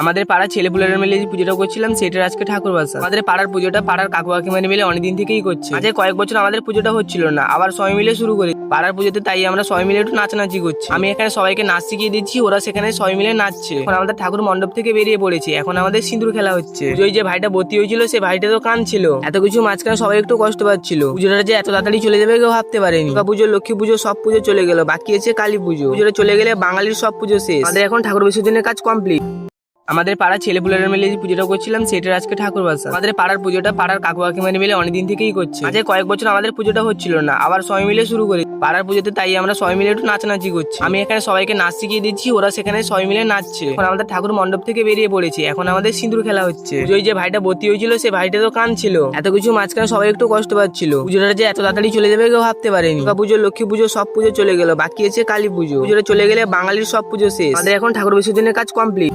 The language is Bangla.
আমাদের পাড়ার ছেলেপুলেরা মিলে যে পুজোটা করছিলাম সেটার আজকে ঠাকুর বাসা। আমাদের পাড়ার পুজোটা পাড়ার কাকু কাকিমারা মিলে অনেকদিন থেকেই করছে। আজ কয়েক বছর আমাদের পুজোটা হচ্ছিল না, আবার সবাই মিলে শুরু করি পাড়ার পুজোতে, তাই আমরা সবাই মিলে একটু নাচানাচি করছি। আমি এখানে সবাইকে নাচ শিখিয়ে দিচ্ছি, ওরা সেখানে সবাই মিলে নাচছে। এখন আমাদের ঠাকুর মণ্ডপ থেকে বেরিয়ে পড়েছে, এখন আমাদের সিঁদুর খেলা হচ্ছে। ওই যে ভাইটা ভর্তি হয়েছিল সে ভাইটা তো কাঁদছিল, এত কিছু মাঝখানে সবাই একটু কষ্ট পাচ্ছিল। পুজোটা যে এত তাড়াতাড়ি চলে যাবে কেউ ভাবতে পারেনি। দুর্গা পুজো, লক্ষ্মী পুজো সব পুজো চলে গেল, বাকি আছে কালী পুজো। পুজোটা চলে গেলে বাঙালির সব পুজো শেষ। আমাদের এখন ঠাকুর বিসর্জনের কাজ কমপ্লিট। আমাদের পাড়ার ছেলেপুলেরা মিলে যে পুজোটা করছিলাম সেটার আজকে ঠাকুর বাসা। আমাদের পাড়ার পুজোটা পাড়ার কাকু কাকিমারা মিলে অনেকদিন থেকেই করছে। আজ কয়েক বছর আমাদের পুজোটা হচ্ছিল না, আবার সবাই মিলে শুরু করি পাড়ার পুজোতে, তাই আমরা সবাই মিলে একটু নাচানাচি করছি। আমি এখানে সবাইকে নাচ শিখিয়ে দিচ্ছি, ওরা সেখানে সবাই মিলে নাচছে। এখন আমাদের ঠাকুর মণ্ডপ থেকে বেরিয়ে পড়েছে, এখন আমাদের সিঁদুর খেলা হচ্ছে। ওই যে ভাইটা ভর্তি হয়েছিল সে ভাইটা তো কাঁদছিল, এত কিছু মাঝখানে সবাই একটু কষ্ট পাচ্ছিল। পুজোটা যে এত তাড়াতাড়ি চলে যাবে কেউ ভাবতে পারেনি। দুর্গা পুজো, লক্ষ্মী পুজো সব পুজো চলে গেল, বাকি আছে কালী পুজো। পুজোটা চলে গেলে বাঙালির সব পুজো শেষ। আমাদের এখন ঠাকুর বিসর্জনের কাজ কমপ্লিট।